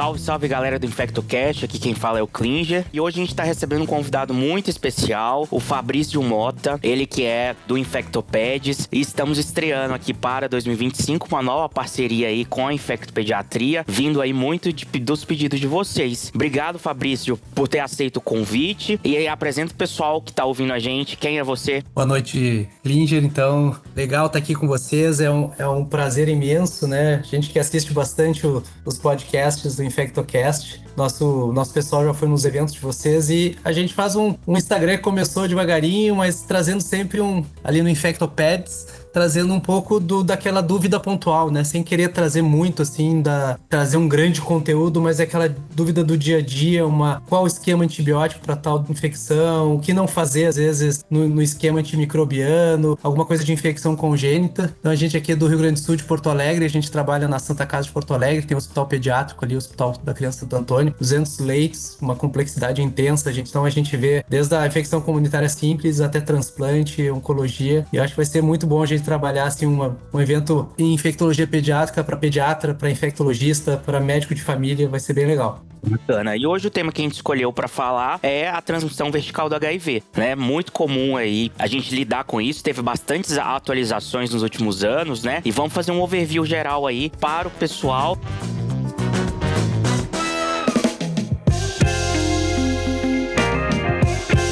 Salve, salve galera do InfectoCast, aqui quem fala é o Klinger. E hoje a gente tá recebendo um convidado muito especial, o Fabrício Mota, ele que é do Infectopedes. E estamos estreando aqui para 2025 uma nova parceria aí com a Infectopediatria, vindo aí muito dos pedidos de vocês. Obrigado, Fabrício, por ter aceito o convite. E aí apresenta o pessoal que tá ouvindo a gente, quem é você? Boa noite, Klinger. Então, legal estar aqui com vocês, é um prazer imenso, né? A gente que assiste bastante os podcasts do InfectoCast, nosso pessoal já foi nos eventos de vocês e a gente faz um Instagram que começou devagarinho, mas trazendo sempre ali no Infectopeds, trazendo um pouco daquela dúvida pontual, né? Sem querer trazer muito, assim, trazer um grande conteúdo, mas é aquela dúvida do dia a dia, qual o esquema antibiótico para tal infecção, o que não fazer, às vezes, no esquema antimicrobiano, alguma coisa de infecção congênita. Então, a gente aqui é do Rio Grande do Sul, de Porto Alegre, a gente trabalha na Santa Casa de Porto Alegre, tem o hospital pediátrico ali, o Hospital da Criança Santo Antônio, 200 leitos, uma complexidade intensa, então a gente vê desde a infecção comunitária simples até transplante, oncologia, e eu acho que vai ser muito bom a gente trabalhar assim um evento em infectologia pediátrica para pediatra, para infectologista, para médico de família, vai ser bem legal. Bacana. E hoje o tema que a gente escolheu para falar é a transmissão vertical do HIV, né? Muito comum aí a gente lidar com isso, teve bastantes atualizações nos últimos anos, né? E vamos fazer um overview geral aí para o pessoal.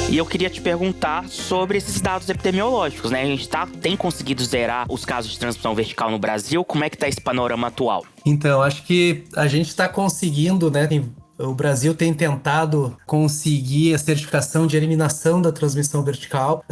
E eu queria te perguntar sobre esses dados epidemiológicos, né? A gente tem conseguido zerar os casos de transmissão vertical no Brasil. Como é que tá esse panorama atual? Então, acho que a gente está conseguindo, né? O Brasil tem tentado conseguir a certificação de eliminação da transmissão vertical.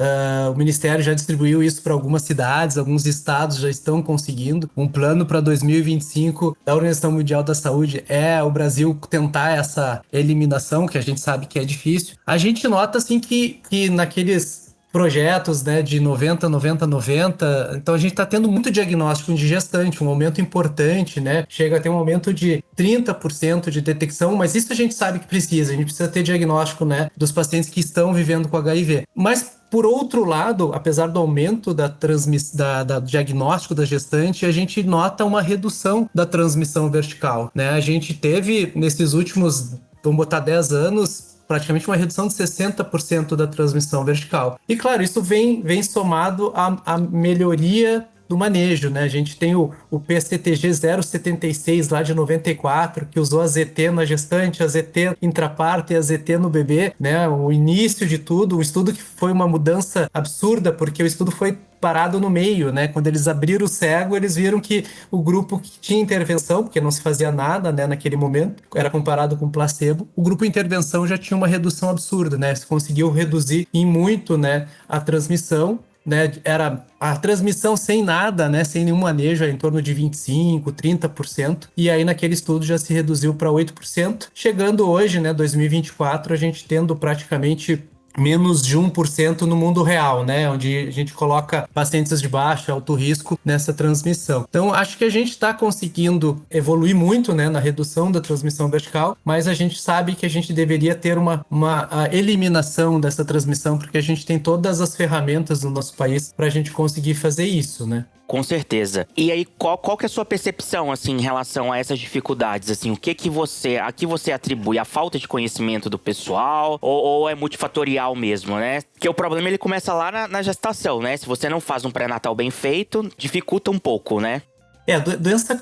O Ministério já distribuiu isso para algumas cidades, alguns estados já estão conseguindo. Um plano para 2025 da Organização Mundial da Saúde é o Brasil tentar essa eliminação, que a gente sabe que é difícil. A gente nota, assim, que naqueles projetos, né, de 90, 90, 90. Então a gente está tendo muito diagnóstico de gestante, um aumento importante, né? Chega a ter um aumento de 30% de detecção, mas isso a gente sabe que precisa. A gente precisa ter diagnóstico, né, dos pacientes que estão vivendo com HIV. Mas por outro lado, apesar do aumento da diagnóstico da gestante, a gente nota uma redução da transmissão vertical, né? A gente teve nesses últimos, vamos botar 10 anos, praticamente uma redução de 60% da transmissão vertical. E claro, isso vem somado à melhoria do manejo, né? A gente tem o PCTG 076 lá de 94, que usou a ZT na gestante, a ZT intraparto e a ZT no bebê, né? O início de tudo, um estudo que foi uma mudança absurda, porque o estudo foi parado no meio, né? Quando eles abriram o cego, eles viram que o grupo que tinha intervenção, porque não se fazia nada, né, naquele momento, era comparado com placebo, o grupo intervenção já tinha uma redução absurda, né? Se conseguiu reduzir em muito, né, a transmissão, né? Era a transmissão sem nada, né, sem nenhum manejo, em torno de 25, 30%, e aí naquele estudo já se reduziu para 8%, chegando hoje, né, 2024, a gente tendo praticamente menos de 1% no mundo real, né? Onde a gente coloca pacientes de baixo, alto risco nessa transmissão. Então, acho que a gente está conseguindo evoluir muito, né, na redução da transmissão vertical, mas a gente sabe que a gente deveria ter uma eliminação dessa transmissão, porque a gente tem todas as ferramentas no nosso país para a gente conseguir fazer isso, né? Com certeza. E aí, qual que é a sua percepção, assim, em relação a essas dificuldades? Assim, a que você atribui? A falta de conhecimento do pessoal? Ou é multifatorial mesmo, né? Porque o problema, ele começa lá na gestação, né? Se você não faz um pré-natal bem feito, dificulta um pouco, né?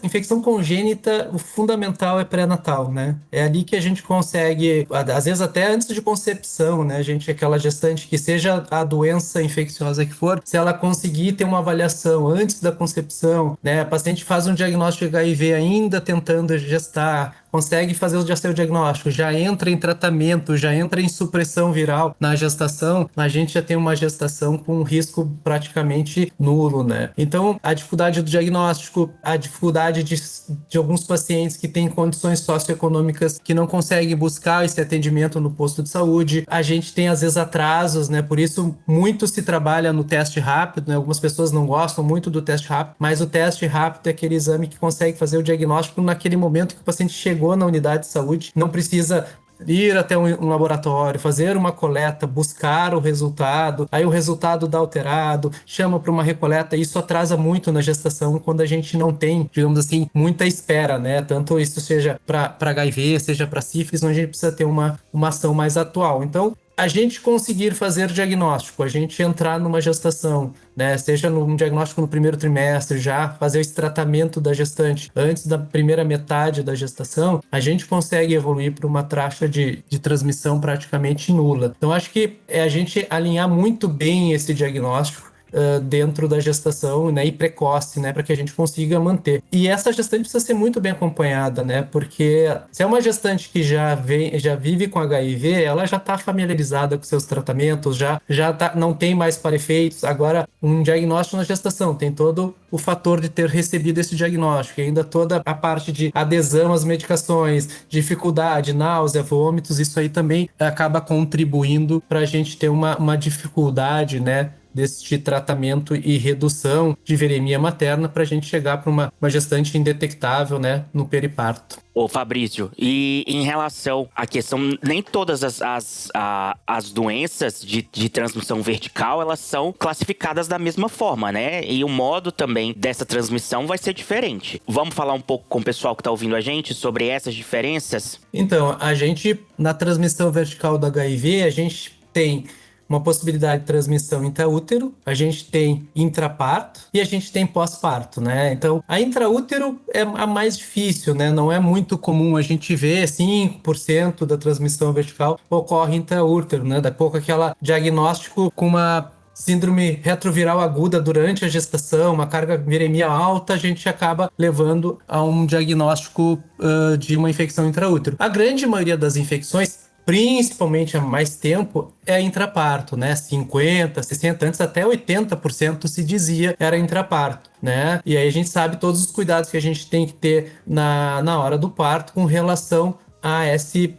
Infecção congênita, o fundamental é pré-natal, né? É ali que a gente consegue, às vezes até antes de concepção, né? Aquela gestante que seja a doença infecciosa que for, se ela conseguir ter uma avaliação antes da concepção, né? A paciente faz um diagnóstico de HIV ainda tentando gestar, consegue fazer o seu diagnóstico, já entra em tratamento, já entra em supressão viral na gestação, a gente já tem uma gestação com um risco praticamente nulo, né? Então, a dificuldade do diagnóstico, a dificuldade de alguns pacientes que têm condições socioeconômicas que não conseguem buscar esse atendimento no posto de saúde, a gente tem às vezes atrasos, né? Por isso, muito se trabalha no teste rápido, né? Algumas pessoas não gostam muito do teste rápido, mas o teste rápido é aquele exame que consegue fazer o diagnóstico naquele momento que o paciente chegou na unidade de saúde, não precisa ir até um laboratório, fazer uma coleta, buscar o resultado, aí o resultado dá alterado, chama para uma recoleta, isso atrasa muito na gestação quando a gente não tem, digamos assim, muita espera, né? Tanto isso seja para HIV, seja para sífilis, onde a gente precisa ter uma ação mais atual. Então, a gente conseguir fazer diagnóstico, a gente entrar numa gestação, né, seja num diagnóstico no primeiro trimestre, já fazer esse tratamento da gestante antes da primeira metade da gestação, a gente consegue evoluir para uma taxa de transmissão praticamente nula. Então, acho que é a gente alinhar muito bem esse diagnóstico dentro da gestação, né, e precoce, né, para que a gente consiga manter. E essa gestante precisa ser muito bem acompanhada, né, porque se é uma gestante que já vive com HIV, ela já está familiarizada com seus tratamentos, não tem mais para-efeitos. Agora, um diagnóstico na gestação tem todo o fator de ter recebido esse diagnóstico, e ainda toda a parte de adesão às medicações, dificuldade, náusea, vômitos, isso aí também acaba contribuindo para a gente ter uma dificuldade, né, deste tratamento e redução de viremia materna para a gente chegar para uma gestante indetectável, né, no periparto. Ô Fabrício, e em relação à questão, nem todas as doenças de transmissão vertical, elas são classificadas da mesma forma, né? E o modo também dessa transmissão vai ser diferente. Vamos falar um pouco com o pessoal que está ouvindo a gente sobre essas diferenças? Então, a gente, na transmissão vertical do HIV, a gente tem uma possibilidade de transmissão intraútero, a gente tem intraparto e a gente tem pós-parto, né? Então, a intraútero é a mais difícil, né? Não é muito comum a gente ver 5% da transmissão vertical ocorre intraútero, né? Daqui a pouco aquela diagnóstico com uma síndrome retroviral aguda durante a gestação, uma carga viremia alta, a gente acaba levando a um diagnóstico de uma infecção intraútero. A grande maioria das infecções, principalmente há mais tempo, é intraparto, né? 50%, 60%, antes até 80% se dizia era intraparto, né? E aí a gente sabe todos os cuidados que a gente tem que ter na hora do parto com relação a esse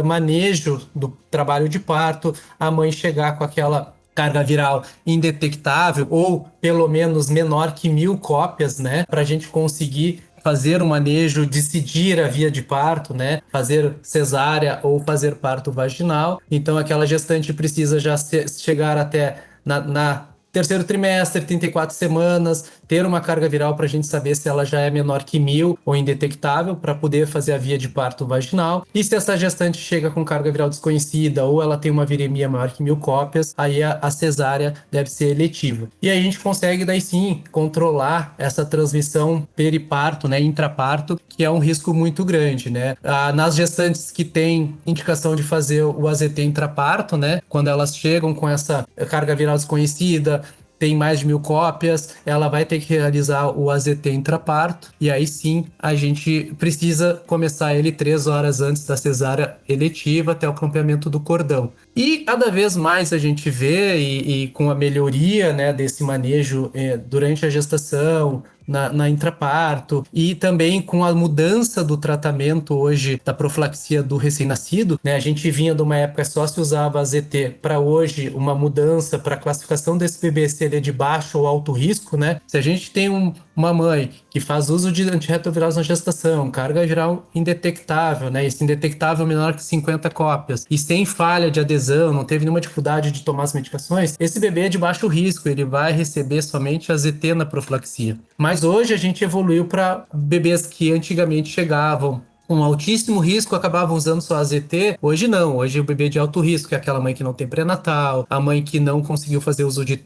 manejo do trabalho de parto, a mãe chegar com aquela carga viral indetectável ou pelo menos menor que 1.000 cópias, né? Para a gente conseguir fazer um manejo, decidir a via de parto, né? Fazer cesárea ou fazer parto vaginal. Então, aquela gestante precisa já chegar até na terceiro trimestre, 34 semanas, ter uma carga viral para a gente saber se ela já é menor que 1.000 ou indetectável para poder fazer a via de parto vaginal. E se essa gestante chega com carga viral desconhecida ou ela tem uma viremia maior que 1.000 cópias, aí a cesárea deve ser eletiva. E aí a gente consegue daí sim controlar essa transmissão periparto, né, intraparto, que é um risco muito grande, né? Nas gestantes que têm indicação de fazer o AZT intraparto, né, quando elas chegam com essa carga viral desconhecida, tem mais de 1.000 cópias, ela vai ter que realizar o AZT intraparto, e aí sim a gente precisa começar ele 3 horas antes da cesárea eletiva até o clareamento do cordão. E cada vez mais a gente vê, e com a melhoria, né, desse manejo durante a gestação, na intraparto, e também com a mudança do tratamento hoje da profilaxia do recém-nascido, né? A gente vinha de uma época só se usava AZT, para hoje uma mudança para a classificação desse bebê se ele é de baixo ou alto risco, né? Se a gente tem uma mãe que faz uso de antirretrovirais na gestação, carga viral indetectável, né? Esse indetectável menor que 50 cópias, e sem falha de adesão, não teve nenhuma dificuldade de tomar as medicações, esse bebê é de baixo risco, ele vai receber somente AZT na profilaxia. Mas hoje a gente evoluiu para bebês que antigamente chegavam com altíssimo risco, acabavam usando só AZT. Hoje não, hoje o bebê de alto risco é aquela mãe que não tem pré-natal, a mãe que não conseguiu fazer uso de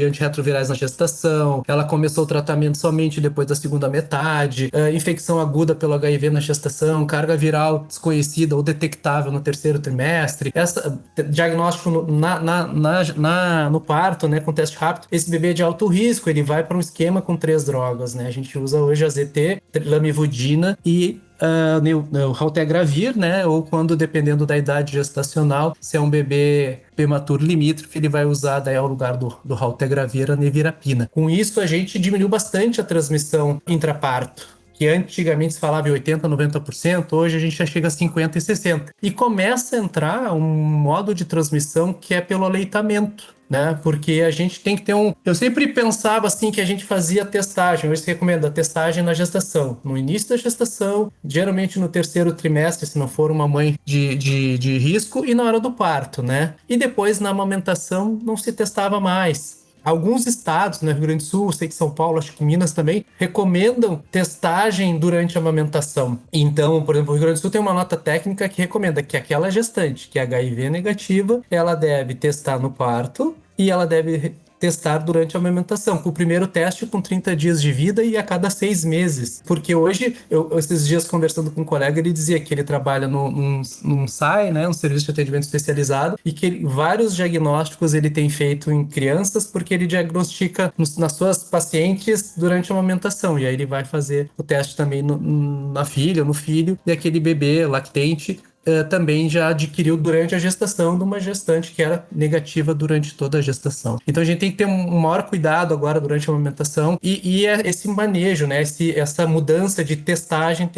antirretrovirais na gestação, ela começou o tratamento somente depois da segunda metade, infecção aguda pelo HIV na gestação, carga viral desconhecida ou detectável no terceiro trimestre, diagnóstico no parto, né, com teste rápido. Esse bebê de alto risco, ele vai para um esquema com 3 drogas, né? A gente usa hoje AZT, lamivudina e o raltegravir, né? Ou quando, dependendo da idade gestacional, se é um bebê prematuro limítrofe, ele vai usar daí ao lugar do raltegravir a nevirapina. Com isso, a gente diminuiu bastante a transmissão intraparto. que antigamente se falava em 80%, 90%, hoje a gente já chega a 50% e 60%. E começa a entrar um modo de transmissão que é pelo aleitamento, né? Porque a gente tem que ter um... Eu sempre pensava assim que a gente fazia testagem, hoje se recomenda a testagem na gestação. No início da gestação, geralmente no terceiro trimestre, se não for uma mãe de risco, e na hora do parto, né? E depois na amamentação não se testava mais. Alguns estados, no Rio Grande do Sul, sei que São Paulo, acho que Minas também, recomendam testagem durante a amamentação. Então, por exemplo, o Rio Grande do Sul tem uma nota técnica que recomenda que aquela gestante que é HIV negativa, ela deve testar no parto e ela deve testar durante a amamentação, com o primeiro teste com 30 dias de vida e a cada 6 meses. Porque hoje, esses dias conversando com um colega, ele dizia que ele trabalha num SAI, né, um serviço de atendimento especializado, e que vários diagnósticos ele tem feito em crianças, porque ele diagnostica nas suas pacientes durante a amamentação, e aí ele vai fazer o teste também na filha ou no filho, e aquele bebê lactente também já adquiriu durante a gestação de uma gestante que era negativa durante toda a gestação. Então a gente tem que ter um maior cuidado agora durante a amamentação e esse manejo, né? Essa mudança de testagem.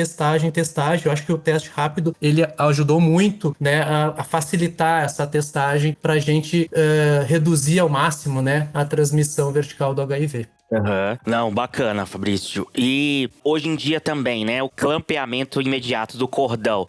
Eu acho que o teste rápido ele ajudou muito, né, a facilitar essa testagem para a gente reduzir ao máximo, né, a transmissão vertical do HIV. Uhum. Não, bacana, Fabrício. E hoje em dia também, né, o clampeamento imediato do cordão.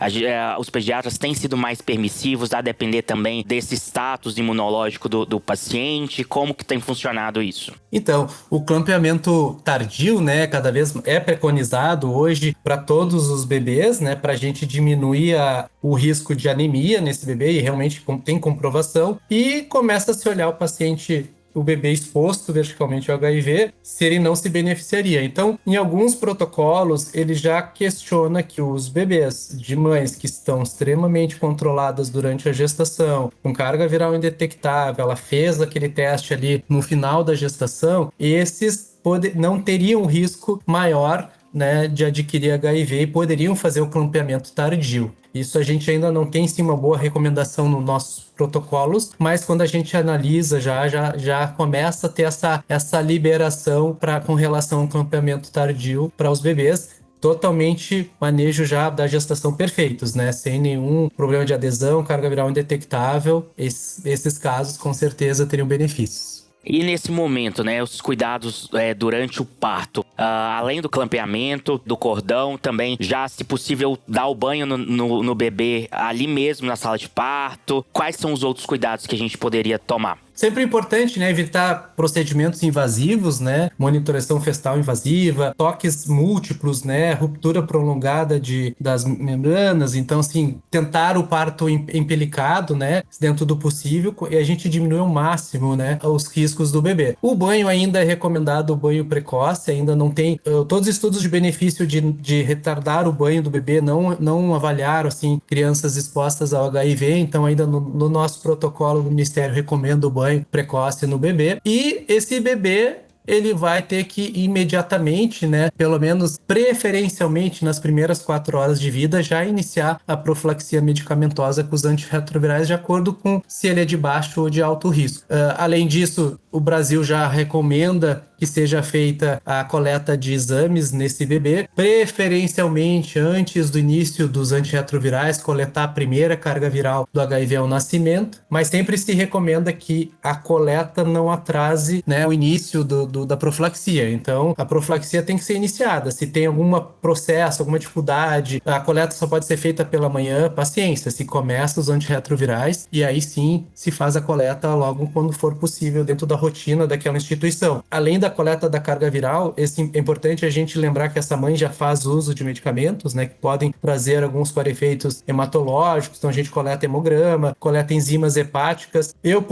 Os pediatras têm sido mais permissivos, a depender também desse status imunológico do paciente. Como que tem funcionado isso? Então, o clampeamento tardio, né, cada vez é preconizado hoje para todos os bebês, né, para a gente diminuir o risco de anemia nesse bebê, e realmente tem comprovação, e começa a se olhar o bebê exposto verticalmente ao HIV, se ele não se beneficiaria. Então, em alguns protocolos, ele já questiona que os bebês de mães que estão extremamente controladas durante a gestação, com carga viral indetectável, ela fez aquele teste ali no final da gestação, esses não teriam risco maior, né, de adquirir HIV e poderiam fazer o clampeamento tardio. Isso a gente ainda não tem, sim, uma boa recomendação nos nossos protocolos, mas quando a gente analisa, já começa a ter essa liberação com relação ao clampeamento tardio para os bebês, totalmente manejo já da gestação perfeitos, né? Sem nenhum problema de adesão, carga viral indetectável. Esses casos, com certeza, teriam benefícios. E nesse momento, né, os cuidados durante o parto, além do clampeamento, do cordão, também já, se possível, dar o banho no bebê ali mesmo na sala de parto. Quais são os outros cuidados que a gente poderia tomar? Sempre importante, né, evitar procedimentos invasivos, né, monitoração festal invasiva, toques múltiplos, né, ruptura prolongada das membranas. Então, assim, tentar o parto empelicado, né, dentro do possível, e a gente diminui ao máximo, né, os riscos do bebê. O banho ainda é recomendado, o banho precoce, ainda não tem... Todos os estudos de benefício de retardar o banho do bebê não avaliaram, assim, crianças expostas ao HIV, então ainda no nosso protocolo do Ministério recomenda o banho precoce no bebê, e esse bebê ele vai ter que imediatamente, né, pelo menos preferencialmente nas primeiras 4 horas de vida, já iniciar a profilaxia medicamentosa com os antirretrovirais, de acordo com se ele é de baixo ou de alto risco. Além disso, o Brasil já recomenda que seja feita a coleta de exames nesse bebê, preferencialmente antes do início dos antirretrovirais, coletar a primeira carga viral do HIV ao nascimento, mas sempre se recomenda que a coleta não atrase, né, o início da profilaxia. Então, a profilaxia tem que ser iniciada. Se tem algum processo, alguma dificuldade, a coleta só pode ser feita pela manhã, paciência, se começa os antirretrovirais, e aí sim se faz a coleta logo quando for possível dentro da rotina daquela instituição. Além da coleta da carga viral, é importante a gente lembrar que essa mãe já faz uso de medicamentos, né, que podem trazer alguns para efeitos hematológicos, então a gente coleta hemograma, coleta enzimas hepáticas. Eu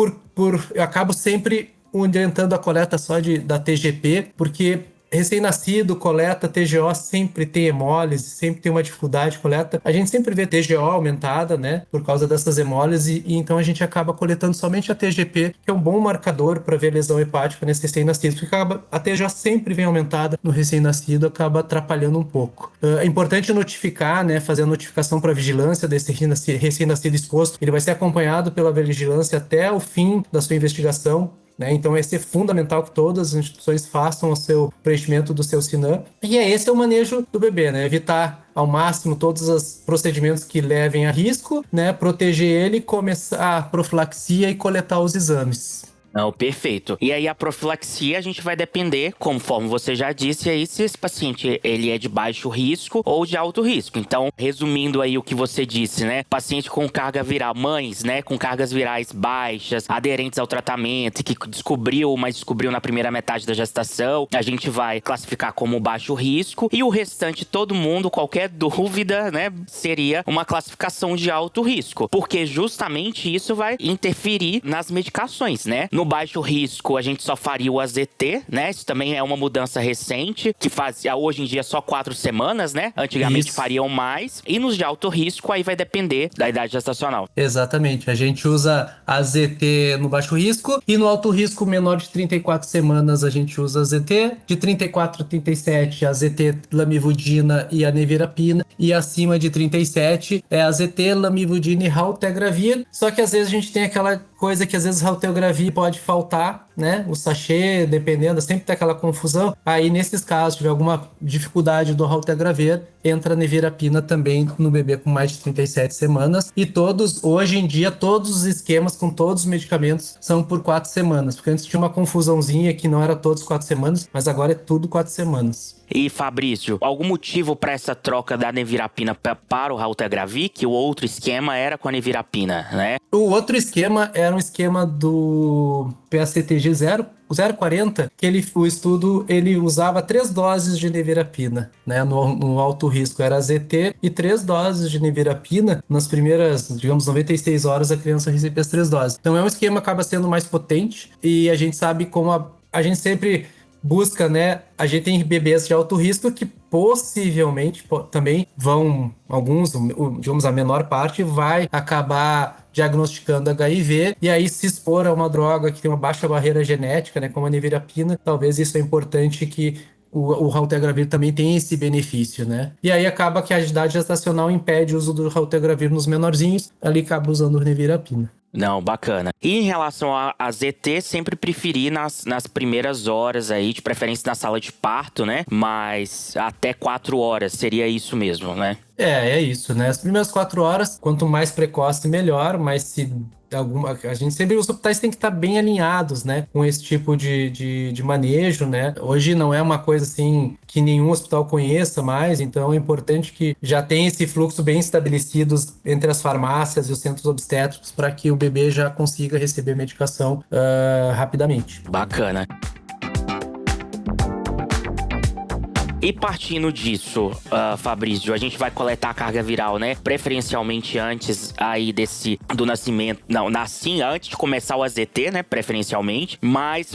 acabo sempre orientando a coleta só da TGP, porque recém-nascido, coleta, TGO sempre tem hemólise, sempre tem uma dificuldade de coleta. A gente sempre vê TGO aumentada, né, por causa dessas hemólises, e então a gente acaba coletando somente a TGP, que é um bom marcador para ver lesão hepática nesse recém-nascido, porque a TGO sempre vem aumentada no recém-nascido, acaba atrapalhando um pouco. É importante notificar, né, fazer a notificação para a vigilância desse recém-nascido exposto. Ele vai ser acompanhado pela vigilância até o fim da sua investigação, né? Então vai ser fundamental que todas as instituições façam o seu preenchimento do seu SINAM. E esse é o manejo do bebê, né? Evitar ao máximo todos os procedimentos que levem a risco, né? Proteger ele, começar a profilaxia e coletar os exames. Não, perfeito. E aí a profilaxia a gente vai depender, conforme você já disse aí, se esse paciente ele é de baixo risco ou de alto risco. Então, resumindo aí o que você disse, né? Paciente com carga viral, mães, né, com cargas virais baixas, aderentes ao tratamento, que descobriu, mas descobriu na primeira metade da gestação, a gente vai classificar como baixo risco. E o restante, todo mundo, qualquer dúvida, né, seria uma classificação de alto risco. Porque justamente isso vai interferir nas medicações, né? No baixo risco, a gente só faria o AZT, né? Isso também é uma mudança recente, que fazia hoje em dia só 4 semanas, né? Antigamente fariam mais. E nos de alto risco, aí vai depender da idade gestacional. Exatamente. A gente usa AZT no baixo risco e no alto risco, menor de 34 semanas, a gente usa AZT. De 34 a 37, AZT, lamivudina e anevirapina. E acima de 37, é AZT, lamivudina e raltegravir. Só que às vezes a gente tem aquela coisa que às vezes raltegravir pode faltar, né? O sachê, dependendo, sempre tem aquela confusão. Aí, nesses casos, se tiver alguma dificuldade do raltegravir, entra a nevirapina também no bebê com mais de 37 semanas. E todos, hoje em dia, todos os esquemas com todos os medicamentos são por 4 semanas. Porque antes tinha uma confusãozinha que não era todos 4 semanas, mas agora é tudo 4 semanas. E, Fabrício, algum motivo para essa troca da nevirapina para o raltegravir, que o outro esquema era com a nevirapina, né? O outro esquema era um esquema do PACTG 040, que o estudo ele usava 3 doses de nevirapina, né? No alto risco era ZT e 3 doses de nevirapina. Nas primeiras, digamos, 96 horas a criança recebia as 3 doses. Então é um esquema que acaba sendo mais potente e a gente sabe como a gente sempre busca, né? A gente tem bebês de alto risco que possivelmente também vão, alguns, digamos, a menor parte, vai acabar diagnosticando HIV e aí se expor a uma droga que tem uma baixa barreira genética, né? Como a nevirapina, talvez isso é importante que o raltegravir também tem esse benefício, né? E aí acaba que a idade gestacional impede o uso do raltegravir nos menorzinhos, ali acaba usando nevirapina. Não, bacana. E em relação a ZT, sempre preferi nas primeiras horas aí, de preferência na sala de parto, né? Mas até 4 horas, seria isso mesmo, né? É isso, né? As primeiras 4 horas, quanto mais precoce, melhor, mas se a gente sempre, os hospitais têm que estar bem alinhados, né, com esse tipo de manejo, né? Hoje não é uma coisa assim que nenhum hospital conheça mais, então é importante que já tenha esse fluxo bem estabelecido entre as farmácias e os centros obstétricos para que o bebê já consiga receber medicação rapidamente. Bacana. E partindo disso, Fabrício, a gente vai coletar a carga viral, né? Preferencialmente antes aí do nascimento. Não, antes de começar o AZT, né? Preferencialmente. Mas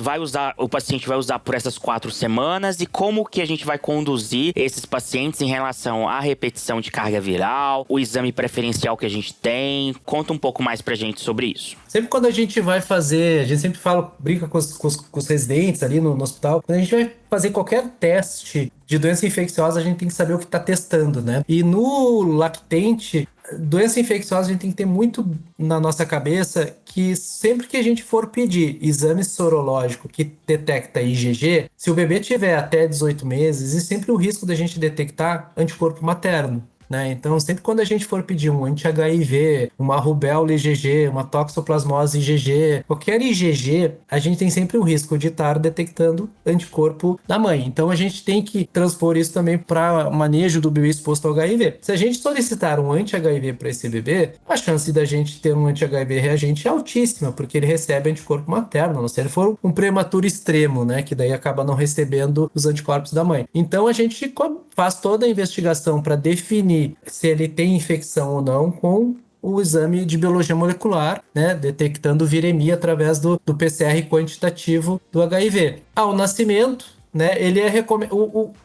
o paciente vai usar por essas 4 semanas. E como que a gente vai conduzir esses pacientes em relação à repetição de carga viral, o exame preferencial que a gente tem? Conta um pouco mais pra gente sobre isso. Sempre quando a gente vai fazer, a gente sempre brinca com os residentes ali no hospital, quando a gente vai fazer qualquer teste de doença infecciosa, a gente tem que saber o que está testando, né? E no lactente, doença infecciosa, a gente tem que ter muito na nossa cabeça que sempre que a gente for pedir exame sorológico que detecta IgG, se o bebê tiver até 18 meses, existe sempre o risco da gente detectar anticorpo materno. Né? Então, sempre quando a gente for pedir um anti-HIV, uma rubéola IgG, uma toxoplasmose IgG, qualquer IgG, a gente tem sempre o risco de estar detectando anticorpo da mãe. Então, a gente tem que transpor isso também para manejo do bebê exposto ao HIV. Se a gente solicitar um anti-HIV para esse bebê, a chance da gente ter um anti-HIV reagente é altíssima, porque ele recebe anticorpo materno, a não ser se ele for um prematuro extremo, né? Que daí acaba não recebendo os anticorpos da mãe. Então, a gente faz toda a investigação para definir se ele tem infecção ou não com o exame de biologia molecular, né, detectando viremia através do PCR quantitativo do HIV. Ao nascimento, né,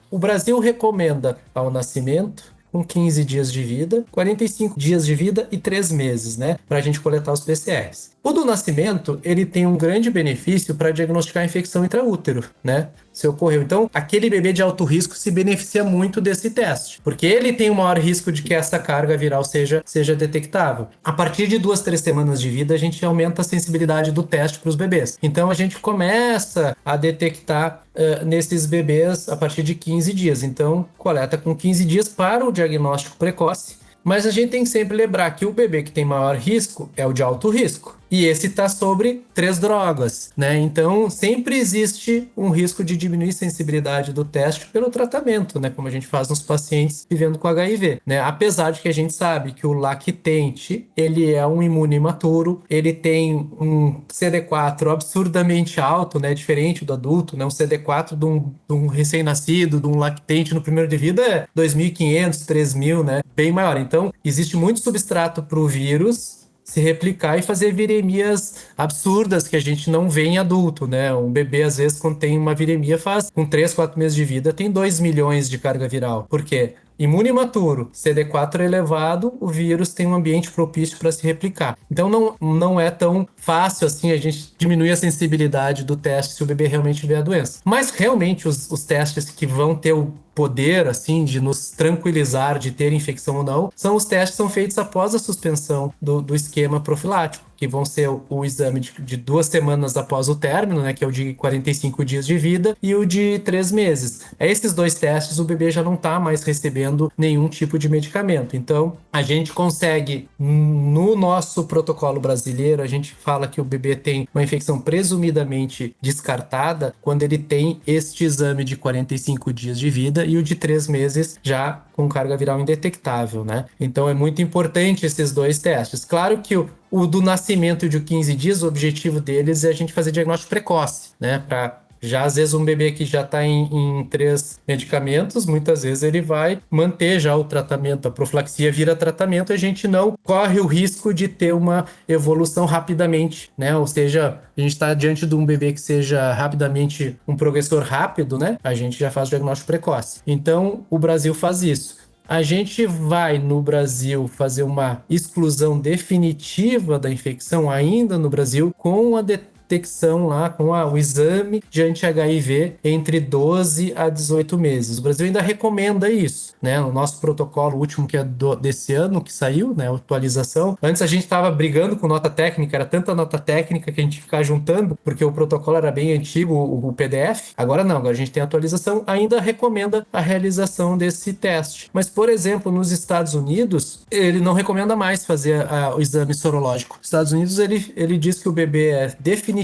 o Brasil recomenda ao nascimento com 15 dias de vida, 45 dias de vida e 3 meses, né, para a gente coletar os PCRs. O do nascimento, ele tem um grande benefício para diagnosticar a infecção intraútero, né? se ocorreu. Então, aquele bebê de alto risco se beneficia muito desse teste, porque ele tem o maior risco de que essa carga viral seja detectável. A partir de 2, 3 semanas de vida, a gente aumenta a sensibilidade do teste para os bebês. Então, a gente começa a detectar nesses bebês a partir de 15 dias. Então, coleta com 15 dias para o diagnóstico precoce. Mas a gente tem que sempre lembrar que o bebê que tem maior risco é o de alto risco. E esse está sobre 3 drogas, né? Então, sempre existe um risco de diminuir a sensibilidade do teste pelo tratamento, né? Como a gente faz nos pacientes vivendo com HIV, né? Apesar de que a gente sabe que o lactente, ele é um imune imaturo, ele tem um CD4 absurdamente alto, né? Diferente do adulto, né? Um CD4 de um recém-nascido, de um lactente no primeiro de vida é 2.500, 3.000, né? Bem maior. Então, existe muito substrato para o vírus se replicar e fazer viremias absurdas que a gente não vê em adulto, né? Um bebê, às vezes, quando tem uma viremia, com 3, 4 meses de vida, tem 2 milhões de carga viral. Por quê? Imune imaturo, CD4 elevado, o vírus tem um ambiente propício para se replicar. Então não é tão fácil assim a gente diminuir a sensibilidade do teste se o bebê realmente tiver a doença. Mas realmente os testes que vão ter o poder assim de nos tranquilizar de ter infecção ou não, são os testes que são feitos após a suspensão do esquema profilático, que vão ser o exame de 2 semanas após o término, né, que é o de 45 dias de vida, e o de 3 meses. Esses 2 testes, o bebê já não está mais recebendo nenhum tipo de medicamento. Então, a gente consegue, no nosso protocolo brasileiro, a gente fala que o bebê tem uma infecção presumidamente descartada quando ele tem este exame de 45 dias de vida e o de 3 meses já com carga viral indetectável, né? Então, é muito importante esses 2 testes. Claro que o do nascimento e o de 15 dias, o objetivo deles é a gente fazer diagnóstico precoce, né? Para já, às vezes, um bebê que já está em 3 medicamentos, muitas vezes ele vai manter já o tratamento. A profilaxia vira tratamento, a gente não corre o risco de ter uma evolução rapidamente, né? Ou seja, a gente está diante de um bebê que seja rapidamente um progressor rápido, né? A gente já faz o diagnóstico precoce. Então, o Brasil faz isso. A gente vai, no Brasil, fazer uma exclusão definitiva da infecção ainda no Brasil com a detecção lá, com o exame de anti-HIV entre 12 a 18 meses. O Brasil ainda recomenda isso, né? O nosso protocolo último, que é desse ano, que saiu, né? A atualização. Antes a gente estava brigando com nota técnica, era tanta nota técnica que a gente ficava juntando, porque o protocolo era bem antigo, o PDF. Agora não, agora a gente tem a atualização, ainda recomenda a realização desse teste. Mas, por exemplo, nos Estados Unidos, ele não recomenda mais fazer o exame sorológico. Nos Estados Unidos, ele diz que o bebê é definitivamente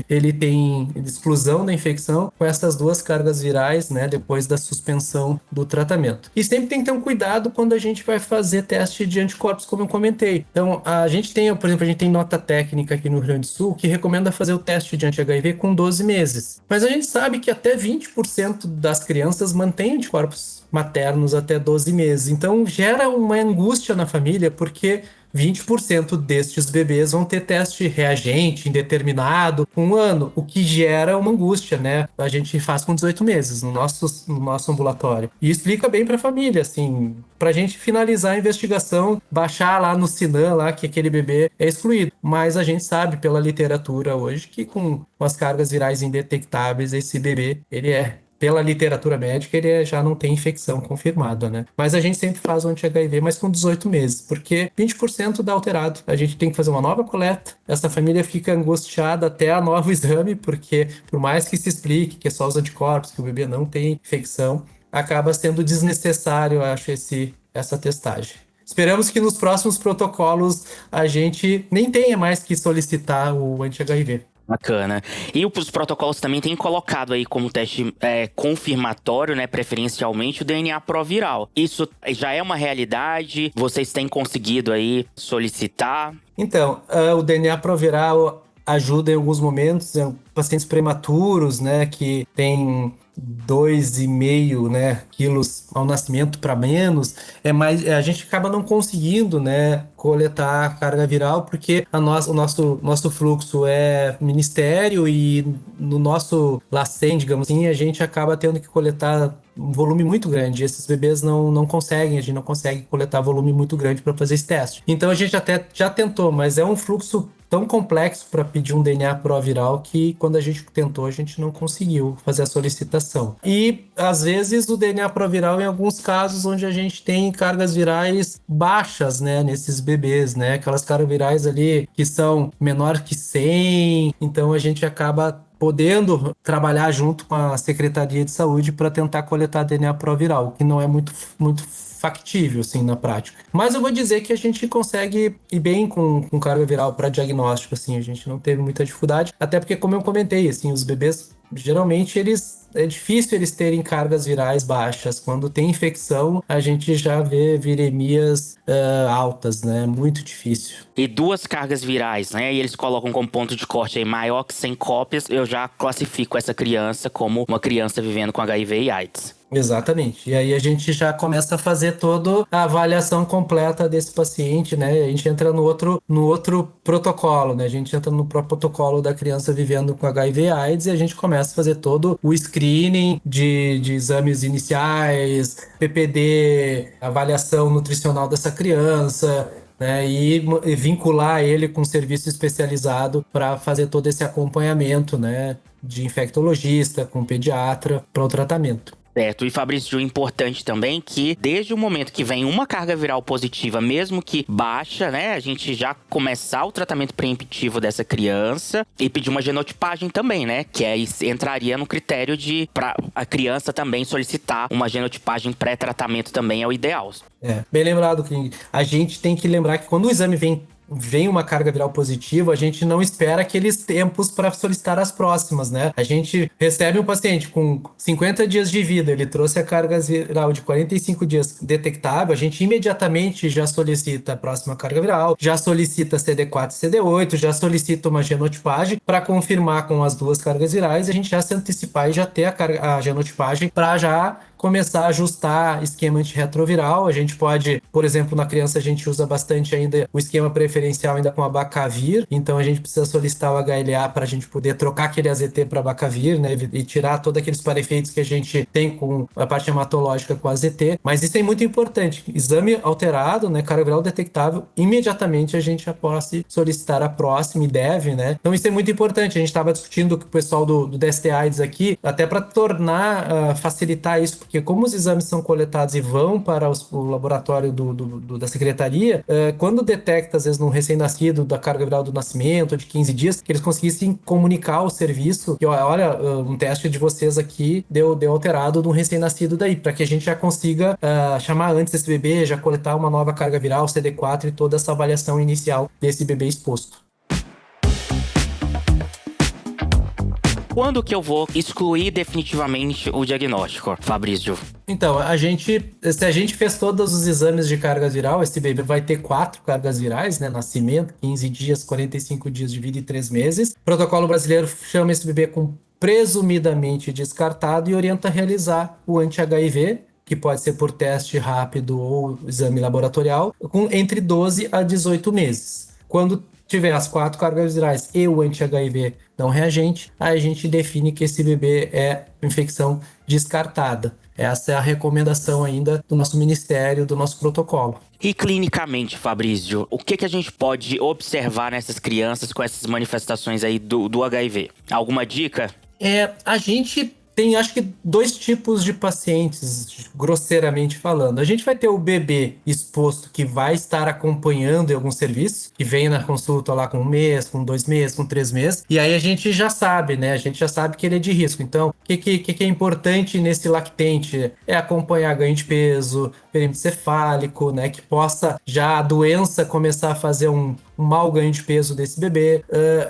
ele tem exclusão da infecção com essas 2 cargas virais, né, depois da suspensão do tratamento. E sempre tem que ter um cuidado quando a gente vai fazer teste de anticorpos, como eu comentei. Então, a gente tem, por exemplo, a gente tem nota técnica aqui no Rio Grande do Sul que recomenda fazer o teste de anti-HIV com 12 meses. Mas a gente sabe que até 20% das crianças mantêm anticorpos maternos até 12 meses. Então, gera uma angústia na família, porque 20% destes bebês vão ter teste reagente indeterminado 1 ano, o que gera uma angústia, né? A gente faz com 18 meses no nosso ambulatório. E explica bem para a família, assim, para a gente finalizar a investigação, baixar lá no Sinan lá que aquele bebê é excluído. Mas a gente sabe pela literatura hoje que com as cargas virais indetectáveis, esse bebê, pela literatura médica, ele já não tem infecção confirmada, né? Mas a gente sempre faz o anti-HIV, mas com 18 meses, porque 20% dá alterado. A gente tem que fazer uma nova coleta, essa família fica angustiada até a novo exame, porque por mais que se explique que é só os anticorpos, que o bebê não tem infecção, acaba sendo desnecessário, eu acho, essa testagem. Esperamos que nos próximos protocolos a gente nem tenha mais que solicitar o anti-HIV. Bacana. E os protocolos também têm colocado aí como teste confirmatório, né, preferencialmente, o DNA proviral. Isso já é uma realidade? Vocês têm conseguido aí solicitar? Então, o DNA proviral ajuda em alguns momentos, pacientes prematuros, né, que têm 2,5, né, quilos ao nascimento para menos, a gente acaba não conseguindo, né, coletar a carga viral, porque o nosso fluxo é ministério e no nosso LACEN, digamos assim, a gente acaba tendo que coletar um volume muito grande. Esses bebês não conseguem, a gente não consegue coletar volume muito grande para fazer esse teste. Então a gente até já tentou, mas é um fluxo tão complexo para pedir um DNA proviral que quando a gente tentou, a gente não conseguiu fazer a solicitação. E às vezes o DNA proviral em alguns casos onde a gente tem cargas virais baixas, né, nesses bebês, né, aquelas cargas virais ali que são menor que 100, então a gente acaba podendo trabalhar junto com a Secretaria de Saúde para tentar coletar DNA proviral, o que não é muito factível, assim, na prática. Mas eu vou dizer que a gente consegue ir bem com carga viral para diagnóstico, assim, a gente não teve muita dificuldade, até porque, como eu comentei, assim, os bebês, geralmente, é difícil eles terem cargas virais baixas. Quando tem infecção, a gente já vê viremias altas, né? Muito difícil. E 2 cargas virais, né? E eles colocam como ponto de corte aí maior que 100 cópias, eu já classifico essa criança como uma criança vivendo com HIV e AIDS. Exatamente. E aí a gente já começa a fazer toda a avaliação completa desse paciente, né? A gente entra no outro protocolo, né? A gente entra no protocolo da criança vivendo com HIV e AIDS e a gente começa a fazer todo o screening de exames iniciais, PPD, avaliação nutricional dessa criança, né, e vincular ele com um serviço especializado para fazer todo esse acompanhamento, né, de infectologista, com pediatra, para o tratamento. Certo, e Fabrício, importante também que desde o momento que vem uma carga viral positiva, mesmo que baixa, né, a gente já começar o tratamento preemptivo dessa criança e pedir uma genotipagem também, né, que aí entraria no critério de para a criança também solicitar uma genotipagem pré-tratamento também é o ideal. Bem lembrado, King. A gente tem que lembrar que quando o exame vem uma carga viral positiva, a gente não espera aqueles tempos para solicitar as próximas, né? A gente recebe um paciente com 50 dias de vida, ele trouxe a carga viral de 45 dias detectável, a gente imediatamente já solicita a próxima carga viral, já solicita CD4 e CD8, já solicita uma genotipagem para confirmar com as 2 cargas virais, a gente já se antecipar e já ter a genotipagem para já começar a ajustar esquema antirretroviral. A gente pode, por exemplo, na criança a gente usa bastante ainda o esquema preferencial ainda com abacavir, então a gente precisa solicitar o HLA para a gente poder trocar aquele AZT para abacavir, né, e tirar todos aqueles parefeitos que a gente tem com a parte hematológica com AZT, mas isso é muito importante. Exame alterado, né, carga viral detectável, imediatamente a gente já pode solicitar a próxima e deve, né, então isso é muito importante. A gente estava discutindo com o pessoal do DST-AIDS aqui, até para tornar, facilitar isso, porque como os exames são coletados e vão para o laboratório da secretaria, quando detecta, às vezes, num recém-nascido da carga viral do nascimento, de 15 dias, que eles conseguissem comunicar ao serviço que, olha, um teste de vocês aqui deu alterado de um recém-nascido daí, para que a gente já consiga chamar antes esse bebê, já coletar uma nova carga viral, CD4 e toda essa avaliação inicial desse bebê exposto. Quando que eu vou excluir definitivamente o diagnóstico, Fabrício? Então, se a gente fez todos os exames de carga viral, esse bebê vai ter 4 cargas virais, né? Nascimento, 15 dias, 45 dias de vida e 3 meses. O protocolo brasileiro chama esse bebê com presumidamente descartado e orienta a realizar o anti-HIV, que pode ser por teste rápido ou exame laboratorial, com entre 12 a 18 meses. Quando tiver as 4 cargas virais e o anti-HIV não reagente, aí a gente define que esse bebê é infecção descartada. Essa é a recomendação ainda do nosso ministério, do nosso protocolo. E clinicamente, Fabrício, o que a gente pode observar nessas crianças com essas manifestações aí do HIV? Alguma dica? A gente tem, acho que, 2 tipos de pacientes, grosseiramente falando. A gente vai ter o bebê exposto que vai estar acompanhando em algum serviço, que vem na consulta lá com 1 mês, com 2 meses, com 3 meses. E aí a gente já sabe, né? A gente já sabe que ele é de risco. Então, o que é importante nesse lactente? É acompanhar ganho de peso, perímetro cefálico, né? Que possa já a doença começar a fazer um mau ganho de peso desse bebê.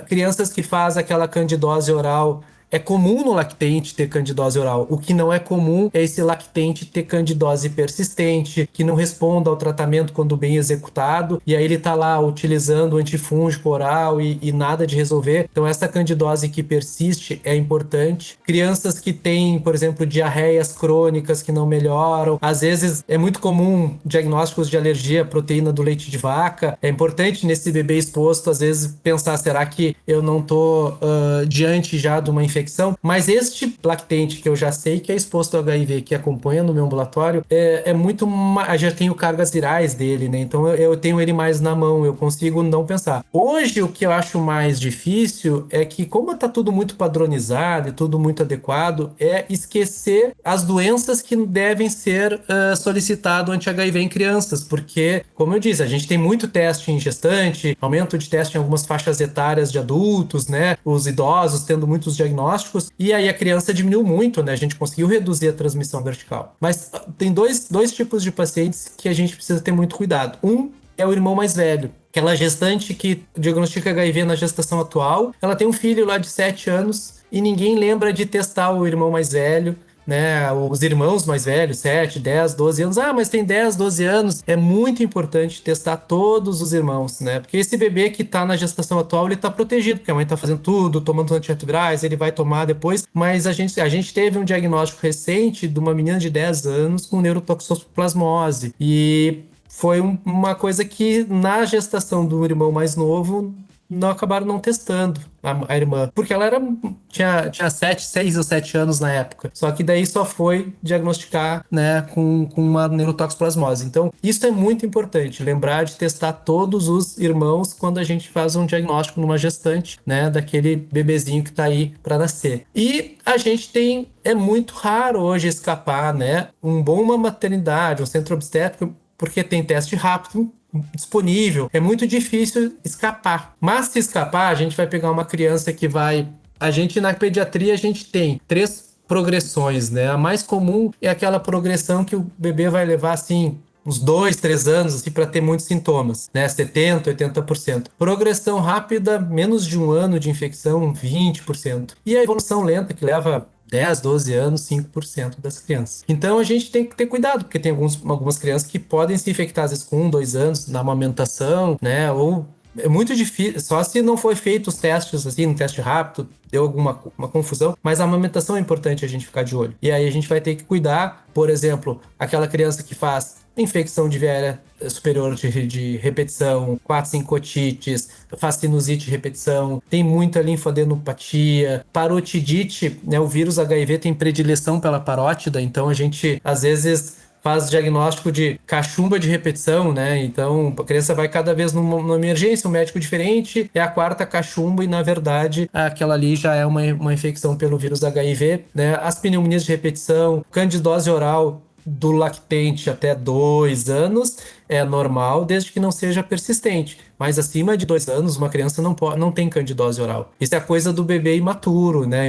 Crianças que fazem aquela candidose oral. É comum no lactente ter candidose oral. O que não é comum é esse lactente ter candidose persistente, que não responda ao tratamento quando bem executado, e aí ele tá lá utilizando o antifúngico oral e nada de resolver. Então essa candidose que persiste é importante. Crianças que têm, por exemplo, diarreias crônicas que não melhoram. Às vezes é muito comum diagnósticos de alergia à proteína do leite de vaca. É importante nesse bebê exposto, às vezes, pensar, será que eu não tô diante já de uma infecção infecção, mas este lactente que eu já sei que é exposto ao HIV, que acompanha no meu ambulatório, é muito mais, já tenho cargas virais dele, né? Então eu tenho ele mais na mão, eu consigo não pensar. Hoje, o que eu acho mais difícil é que, como tá tudo muito padronizado e tudo muito adequado, é esquecer as doenças que devem ser solicitado anti-HIV em crianças, porque, como eu disse, a gente tem muito teste em gestante, aumento de teste em algumas faixas etárias de adultos, né? Os idosos tendo muitos diagnósticos, e aí a criança diminuiu muito, né? A gente conseguiu reduzir a transmissão vertical. Mas tem dois tipos de pacientes que a gente precisa ter muito cuidado. Um é o irmão mais velho. Aquela gestante que diagnostica HIV na gestação atual, ela tem um filho lá de 7 anos e ninguém lembra de testar o irmão mais velho, né? Os irmãos mais velhos, 7, 10, 12 anos. Ah, mas tem 10, 12 anos. É muito importante testar todos os irmãos, né? Porque esse bebê que tá na gestação atual, ele tá protegido, porque a mãe tá fazendo tudo, tomando antirretrovirais, ele vai tomar depois. Mas a gente teve um diagnóstico recente de uma menina de 10 anos com neurotoxoplasmose. E foi uma coisa que na gestação do irmão mais novo não acabaram não testando a irmã, porque ela tinha 6 ou 7 anos na época, só que daí só foi diagnosticar, né, com uma neurotoxoplasmose. Então isso é muito importante, lembrar de testar todos os irmãos quando a gente faz um diagnóstico numa gestante, né, daquele bebezinho que tá aí para nascer. E a gente é muito raro hoje escapar, né, uma maternidade, um centro obstétrico, porque tem teste rápido disponível, é muito difícil escapar. Mas se escapar, a gente vai pegar uma criança que vai... A gente, na pediatria, a gente tem 3 progressões, né? A mais comum é aquela progressão que o bebê vai levar, assim, uns 2, 3 anos, assim, para ter muitos sintomas, né? 70%, 80%. Progressão rápida, menos de 1 ano de infecção, 20%. E a evolução lenta, que leva 10, 12 anos, 5% das crianças. Então a gente tem que ter cuidado, porque tem algumas crianças que podem se infectar, às vezes, com 1, 2 anos na amamentação, né? Ou é muito difícil, só se não foi feito os testes, assim, um teste rápido, deu uma confusão, mas a amamentação é importante a gente ficar de olho. E aí a gente vai ter que cuidar, por exemplo, aquela criança que faz infecção de viária superior de repetição, 4, 5 otites, faz sinusite de repetição, tem muita linfadenopatia, parotidite, né? O vírus HIV tem predileção pela parótida, então a gente, às vezes, faz diagnóstico de cachumba de repetição, né? Então, a criança vai cada vez numa emergência, um médico diferente, é a 4ª cachumba e, na verdade, aquela ali já é uma infecção pelo vírus HIV, né? As pneumonias de repetição, candidose oral do lactente até 2 anos é normal, desde que não seja persistente. Mas acima de 2 anos, uma criança não tem candidose oral. Isso é a coisa do bebê imaturo, né?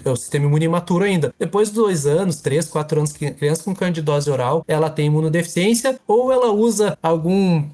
É o sistema imune imaturo ainda. Depois de 2 anos, 3, 4 anos, criança com candidose oral, ela tem imunodeficiência ou ela usa algum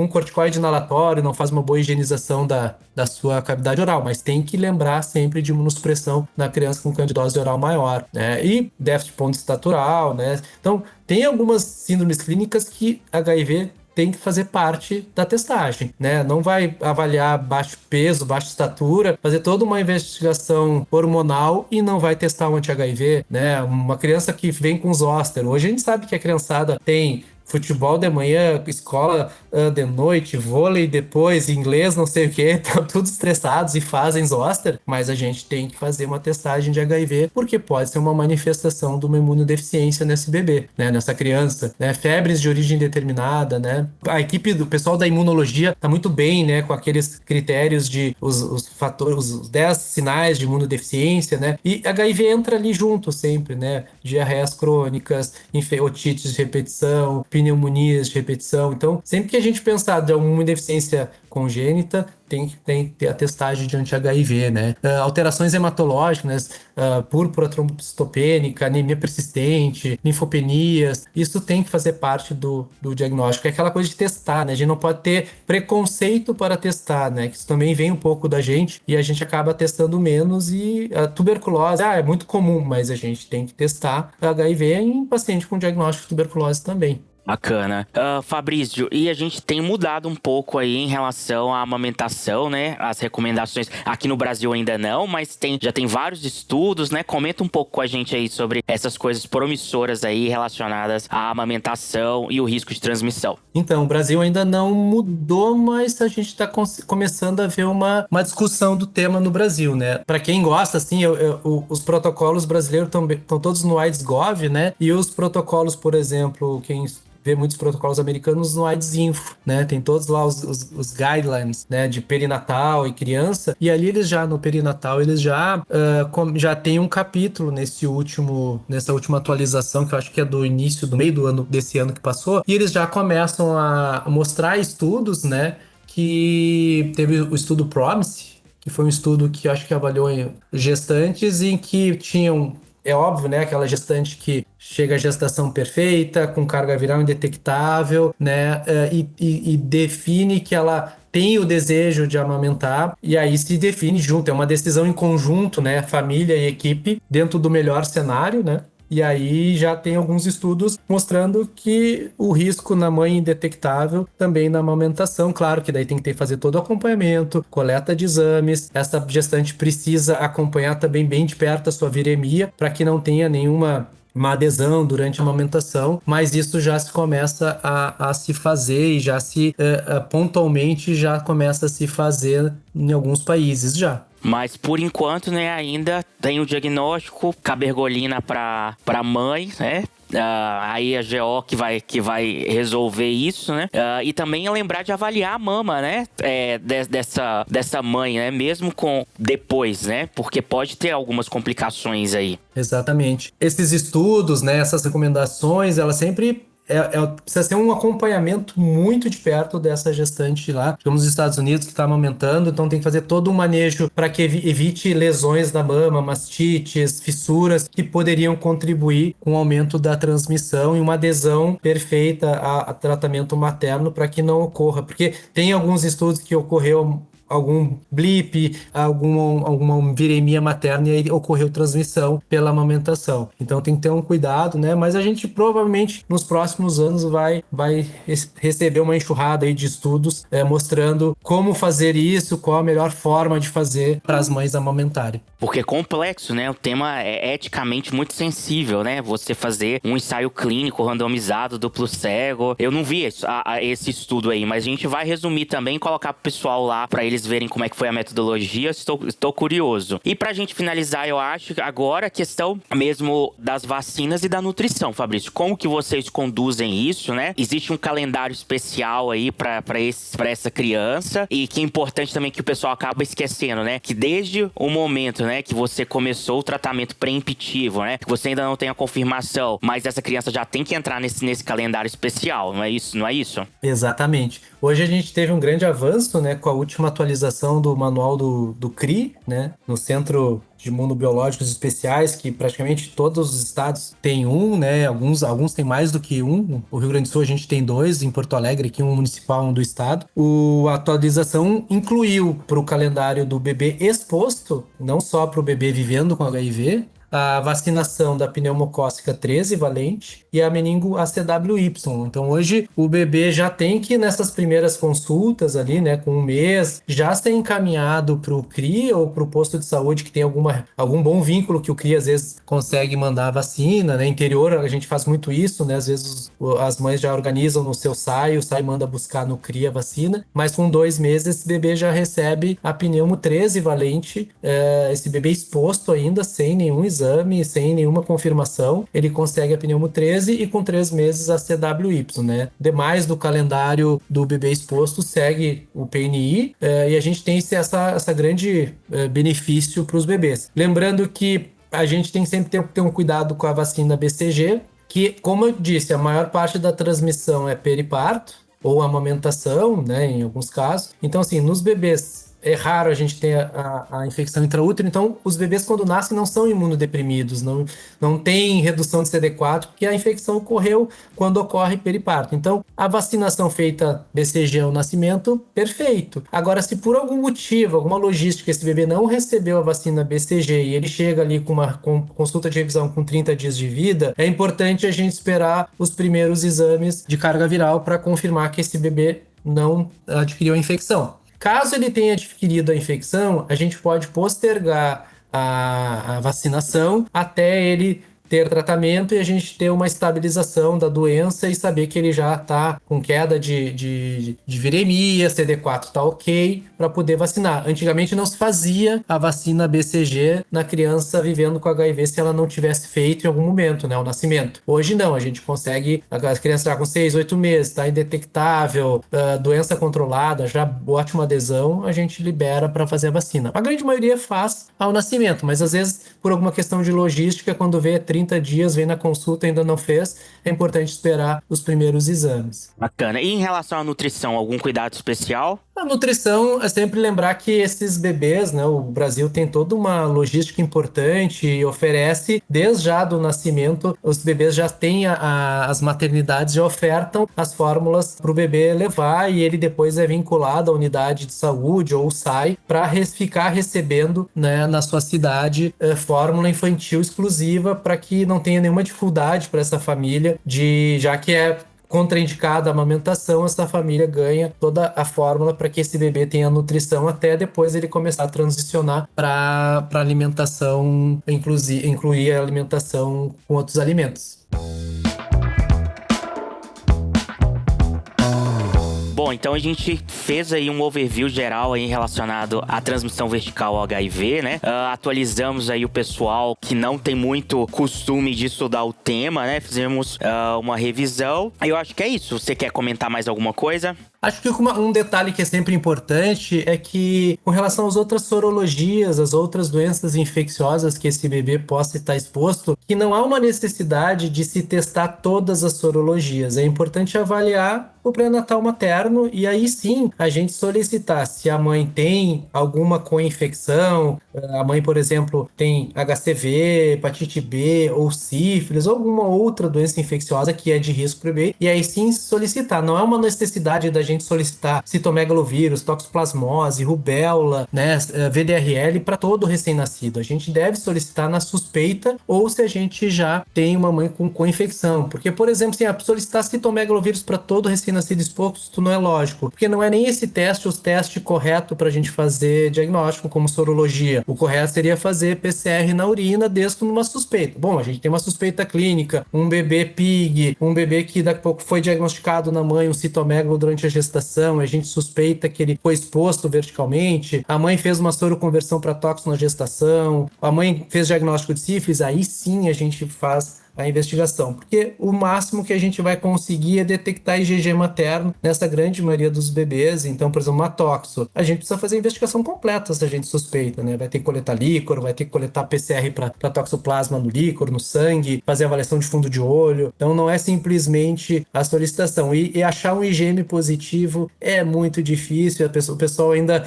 corticoide inalatório, não faz uma boa higienização da sua cavidade oral, mas tem que lembrar sempre de imunossupressão na criança com candidose oral maior, né? E déficit ponto-estatural, né? Então, tem algumas síndromes clínicas que HIV tem que fazer parte da testagem, né? Não vai avaliar baixo peso, baixa estatura, fazer toda uma investigação hormonal e não vai testar o anti-HIV, né? Uma criança que vem com zoster. Hoje a gente sabe que a criançada tem futebol de manhã, escola de noite, vôlei depois, inglês, não sei o que, estão todos estressados e fazem zoster, mas a gente tem que fazer uma testagem de HIV, porque pode ser uma manifestação de uma imunodeficiência nesse bebê, né, nessa criança, né, febres de origem determinada, né, a equipe do pessoal da imunologia tá muito bem, né, com aqueles critérios de os fatores, os 10 sinais de imunodeficiência, né, e HIV entra ali junto sempre, né, diarreias crônicas, otites de repetição, pneumonias de repetição. Então, sempre que a gente pensar de alguma deficiência congênita, tem que ter a testagem de anti-HIV, né? Alterações hematológicas, púrpura trombocitopênica, anemia persistente, linfopenias, isso tem que fazer parte do diagnóstico. É aquela coisa de testar, né? A gente não pode ter preconceito para testar, né? Que isso também vem um pouco da gente e a gente acaba testando menos. E a tuberculose, é muito comum, mas a gente tem que testar HIV em paciente com diagnóstico de tuberculose também. Bacana. Fabrício, e a gente tem mudado um pouco aí em relação à amamentação, né? As recomendações aqui no Brasil ainda não, mas já tem vários estudos, né? Comenta um pouco com a gente aí sobre essas coisas promissoras aí relacionadas à amamentação e o risco de transmissão. Então, o Brasil ainda não mudou, mas a gente está começando a ver uma discussão do tema no Brasil, né? Para quem gosta, assim, os protocolos brasileiros estão todos no AIDS-Gov, né? E os protocolos, por exemplo, quem vê muitos protocolos americanos no AIDS Info, né? Tem todos lá os guidelines, né? De perinatal e criança. E ali no perinatal, eles já tem um capítulo nessa última atualização, que eu acho que é do meio do ano, desse ano que passou. E eles já começam a mostrar estudos, né? Que teve o estudo PROMISE, que foi um estudo que eu acho que avaliou gestantes em que tinham... É óbvio, né? Aquela gestante que chega à gestação perfeita, com carga viral indetectável, né? E define que ela tem o desejo de amamentar, e aí se define junto. É uma decisão em conjunto, né? Família e equipe, dentro do melhor cenário, né? E aí já tem alguns estudos mostrando que o risco na mãe indetectável também na amamentação. Claro que daí tem que fazer todo o acompanhamento, coleta de exames. Essa gestante precisa acompanhar também bem de perto a sua viremia para que não tenha nenhuma adesão durante a amamentação, mas isso já se começa a se fazer e já pontualmente já começa a se fazer em alguns países já. Mas por enquanto, né, ainda tem o diagnóstico, cabergolina para mãe, né? Aí a GO que vai resolver isso, né? E também é lembrar de avaliar a mama, né? Dessa mãe, né? Mesmo com depois, né? Porque pode ter algumas complicações aí. Exatamente. Esses estudos, né? Essas recomendações, elas sempre... precisa ser um acompanhamento muito de perto dessa gestante lá, como nos Estados Unidos, que está amamentando, então tem que fazer todo um manejo para que evite lesões da mama, mastites, fissuras, que poderiam contribuir com o aumento da transmissão e uma adesão perfeita a tratamento materno para que não ocorra, porque tem alguns estudos que ocorreu algum blip, alguma viremia materna e aí ocorreu transmissão pela amamentação. Então tem que ter um cuidado, né? Mas a gente provavelmente nos próximos anos vai receber uma enxurrada aí de estudos mostrando como fazer isso, qual a melhor forma de fazer para as mães amamentarem. Porque é complexo, né? O tema é eticamente muito sensível, né? Você fazer um ensaio clínico randomizado, duplo cego. Eu não vi esse estudo aí, mas a gente vai resumir também e colocar pro pessoal lá para eles verem como é que foi a metodologia. Estou curioso. E pra gente finalizar, eu acho, agora a questão mesmo das vacinas e da nutrição, Fabrício. Como que vocês conduzem isso, né? Existe um calendário especial aí pra essa criança, e que é importante também que o pessoal acaba esquecendo, né? Que desde o momento, né, que você começou o tratamento preemptivo, né? Que você ainda não tem a confirmação, mas essa criança já tem que entrar nesse calendário especial, não é isso? Não é isso? Exatamente. Hoje a gente teve um grande avanço, né, com a última atualização do manual do CRI, né, no Centro de Imunobiológicos Especiais, que praticamente todos os estados têm um, né, alguns têm mais do que um. O Rio Grande do Sul a gente tem 2, em Porto Alegre aqui um municipal, um do estado. A atualização incluiu para o calendário do bebê exposto, não só para o bebê vivendo com HIV, a vacinação da pneumocócica 13 valente e a meningo ACWY. Então hoje o bebê já tem que nessas primeiras consultas ali, né, com 1 mês, já ser encaminhado para o CRI ou para o posto de saúde que tem algum bom vínculo que o CRI às vezes consegue mandar a vacina, né? Interior a gente faz muito isso, né? Às vezes as mães já organizam no seu SAI, o SAI manda buscar no CRI a vacina, mas com 2 meses esse bebê já recebe a pneumo 13 valente, esse bebê exposto ainda sem nenhum exame, sem nenhuma confirmação, ele consegue a pneumo 13 e com 3 meses a CWY, né? Demais do calendário do bebê exposto segue o PNI, e a gente tem essa grande benefício para os bebês. Lembrando que a gente tem que sempre ter um cuidado com a vacina BCG, que, como eu disse, a maior parte da transmissão é periparto ou amamentação, né, em alguns casos. Então, assim, nos bebês é raro a gente ter a infecção intraútero, então os bebês quando nascem não são imunodeprimidos, não tem redução de CD4, porque a infecção ocorreu quando ocorre periparto. Então, a vacinação feita BCG ao nascimento, perfeito. Agora, se por algum motivo, alguma logística, esse bebê não recebeu a vacina BCG e ele chega ali com uma consulta de revisão com 30 dias de vida, é importante a gente esperar os primeiros exames de carga viral para confirmar que esse bebê não adquiriu a infecção. Caso ele tenha adquirido a infecção, a gente pode postergar a vacinação até ele ter tratamento e a gente ter uma estabilização da doença e saber que ele já está com queda de viremia, CD4 está ok, para poder vacinar. Antigamente não se fazia a vacina BCG na criança vivendo com HIV se ela não tivesse feito em algum momento, né, o nascimento. Hoje não, a gente consegue, a criança já com 6, 8 meses, está indetectável, doença controlada, já ótima adesão, a gente libera para fazer a vacina. A grande maioria faz ao nascimento, mas às vezes por alguma questão de logística, quando vê 30 dias, vem na consulta e ainda não fez, é importante esperar os primeiros exames. Bacana. E em relação à nutrição, algum cuidado especial? A nutrição é sempre lembrar que esses bebês, né, o Brasil tem toda uma logística importante e oferece, desde já do nascimento, os bebês já têm, as maternidades já ofertam as fórmulas para o bebê levar e ele depois é vinculado à unidade de saúde ou sai para ficar recebendo, né, na sua cidade fórmula infantil exclusiva para que não tenha nenhuma dificuldade para essa família, já que é contraindicada a amamentação, essa família ganha toda a fórmula para que esse bebê tenha nutrição até depois ele começar a transicionar para alimentação, incluir a alimentação com outros alimentos. Bom, então a gente fez aí um overview geral aí relacionado à transmissão vertical ao HIV, né? Atualizamos aí o pessoal que não tem muito costume de estudar o tema, né? Fizemos uma revisão. Eu acho que é isso. Você quer comentar mais alguma coisa? Acho que um detalhe que é sempre importante é que, com relação às outras sorologias, as outras doenças infecciosas que esse bebê possa estar exposto, que não há uma necessidade de se testar todas as sorologias. É importante avaliar o pré-natal materno e aí sim a gente solicitar se a mãe tem alguma co-infecção, a mãe, por exemplo, tem HCV, hepatite B ou sífilis ou alguma outra doença infecciosa que é de risco para o bebê, e aí sim solicitar. Não é uma necessidade da gente solicitar citomegalovírus, toxoplasmose, rubéola, né, VDRL para todo recém-nascido. A gente deve solicitar na suspeita ou se a gente já tem uma mãe com infecção. Porque, por exemplo, se solicitar citomegalovírus para todo recém-nascido exposto não é lógico, porque não é nem esse teste o teste correto para a gente fazer diagnóstico como sorologia. O correto seria fazer PCR na urina desde numa suspeita. Bom, a gente tem uma suspeita clínica, um bebê PIG, um bebê que daqui a pouco foi diagnosticado na mãe um citomegalo durante a gestação, a gente suspeita que ele foi exposto verticalmente, a mãe fez uma soroconversão para tóxico na gestação, a mãe fez diagnóstico de sífilis, aí sim a gente faz a investigação, porque o máximo que a gente vai conseguir é detectar IgG materno nessa grande maioria dos bebês. Então, por exemplo, uma toxo, a gente precisa fazer a investigação completa se a gente suspeita, né? Vai ter que coletar líquor, vai ter que coletar PCR para toxoplasma no líquor, no sangue, fazer avaliação de fundo de olho. Então, não é simplesmente a solicitação. E achar um IgM positivo é muito difícil. O pessoal ainda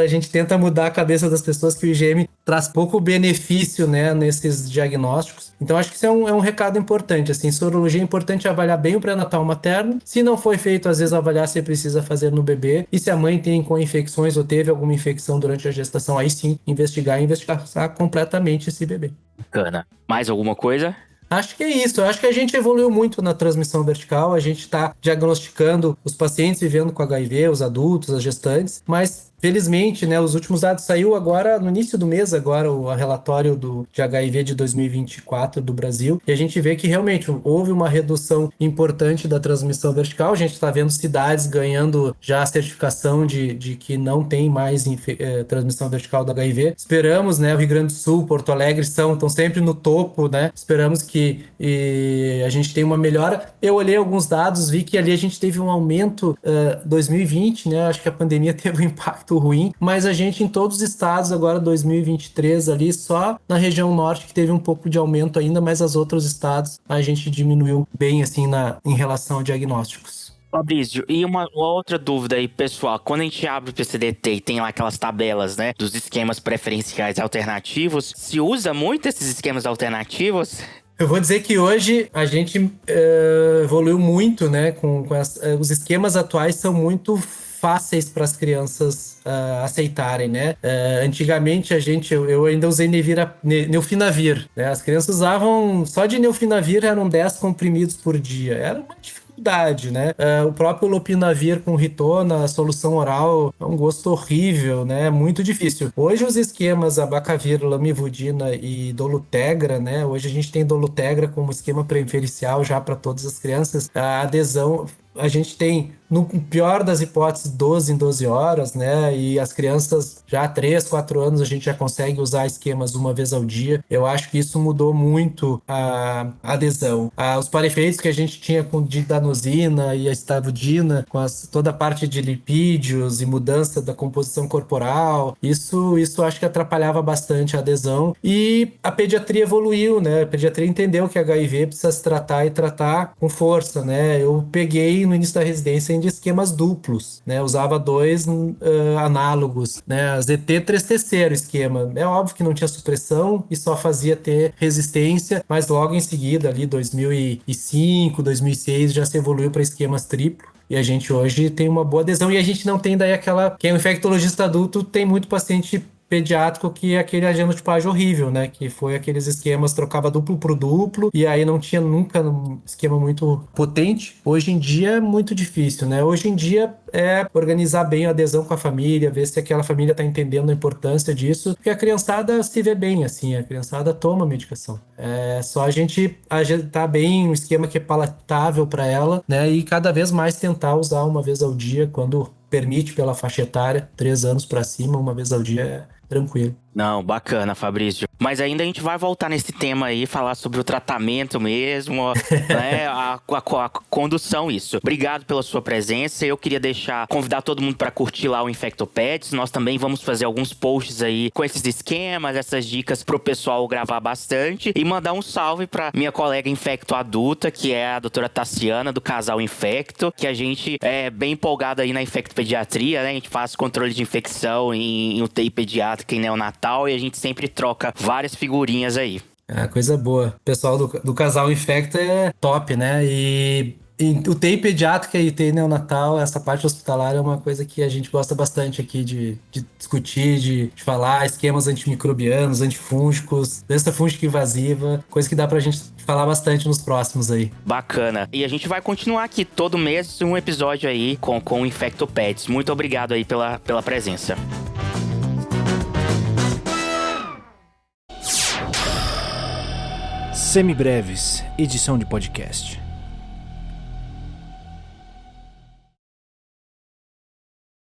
a gente tenta mudar a cabeça das pessoas que o IgM traz pouco benefício, né, nesses diagnósticos. Então, acho que isso é um recado importante, assim, sorologia é importante avaliar bem o pré-natal materno, se não foi feito, às vezes avaliar se precisa fazer no bebê, e se a mãe tem co-infecções ou teve alguma infecção durante a gestação, aí sim, investigar completamente esse bebê. Bacana. Mais alguma coisa? Acho que é isso. Eu acho que a gente evoluiu muito na transmissão vertical. A gente está diagnosticando os pacientes vivendo com HIV, os adultos, as gestantes, mas felizmente, né, os últimos dados saiu agora no início do mês, agora o relatório de HIV de 2024 do Brasil, e a gente vê que realmente houve uma redução importante da transmissão vertical. A gente está vendo cidades ganhando já a certificação de que não tem mais transmissão vertical do HIV. Esperamos, né, o Rio Grande do Sul, Porto Alegre estão sempre no topo, né? Esperamos que a gente tenha uma melhora. Eu olhei alguns dados, vi que ali a gente teve um aumento 2020, né? Acho que a pandemia teve um impacto ruim, mas a gente em todos os estados agora 2023 ali, só na região norte que teve um pouco de aumento ainda, mas os outros estados a gente diminuiu bem assim em relação a diagnósticos. Fabrício, e uma outra dúvida aí, pessoal. Quando a gente abre o PCDT e tem lá aquelas tabelas, né, dos esquemas preferenciais alternativos, se usa muito esses esquemas alternativos? Eu vou dizer que hoje a gente evoluiu muito, né? Os esquemas atuais são muito fáceis para as crianças aceitarem, né? Antigamente eu ainda usei Neofinavir, né? As crianças usavam só de Neofinavir eram 10 comprimidos por dia. Era uma dificuldade, né? O próprio Lopinavir com Ritona, a solução oral, é um gosto horrível, né? Muito difícil. Hoje os esquemas Abacavir, Lamivudina e Dolutegra, né? Hoje a gente tem Dolutegra como esquema preferencial já para todas as crianças. A adesão a gente tem, no pior das hipóteses, 12 em 12 horas, né? E as crianças já há 3, 4 anos a gente já consegue usar esquemas uma vez ao dia. Eu acho que isso mudou muito a adesão. Os parefeitos que a gente tinha com didanosina e a estavudina, com toda a parte de lipídios e mudança da composição corporal, isso acho que atrapalhava bastante a adesão. E a pediatria evoluiu, né? A pediatria entendeu que HIV precisa se tratar e tratar com força, né? Eu peguei no início da residência de esquemas duplos, né? Usava 2 análogos, né? ZT-3TC era o esquema. É óbvio que não tinha supressão e só fazia ter resistência, mas logo em seguida, ali 2005, 2006, já se evoluiu para esquemas triplo. E a gente hoje tem uma boa adesão e a gente não tem daí quem é um infectologista adulto, tem muito paciente pediátrico que é aquele agenotipagem horrível, né? Que foi aqueles esquemas, trocava duplo por duplo, e aí não tinha nunca um esquema muito potente. Hoje em dia é muito difícil, né? Hoje em dia é organizar bem a adesão com a família, ver se aquela família tá entendendo a importância disso, porque a criançada se vê bem, assim, a criançada toma medicação. É só a gente agitar bem um esquema que é palatável para ela, né? E cada vez mais tentar usar uma vez ao dia, quando permite pela faixa etária, 3 anos para cima, uma vez ao dia é tranquilo. Não, bacana, Fabrício. Mas ainda a gente vai voltar nesse tema aí, falar sobre o tratamento mesmo, né? A condução, isso. Obrigado pela sua presença. Eu queria convidar todo mundo para curtir lá o Infectopeds. Nós também vamos fazer alguns posts aí com esses esquemas, essas dicas pro pessoal gravar bastante. E mandar um salve pra minha colega infecto adulta, que é a doutora Tassiana, do Casal Infecto, que a gente é bem empolgado aí na infectopediatria, né? A gente faz controle de infecção em UTI pediátrica e neonatal e a gente sempre troca várias figurinhas aí. Coisa boa. O pessoal do Casal Infecto é top, né? E UTI pediátrica e UTI neonatal, essa parte hospitalar é uma coisa que a gente gosta bastante aqui de discutir, de falar, esquemas antimicrobianos, antifúngicos, doença fúngica invasiva, coisa que dá pra gente falar bastante nos próximos aí. Bacana. E a gente vai continuar aqui todo mês um episódio aí com o Infectopeds. Muito obrigado aí pela presença. Semibreves, edição de podcast.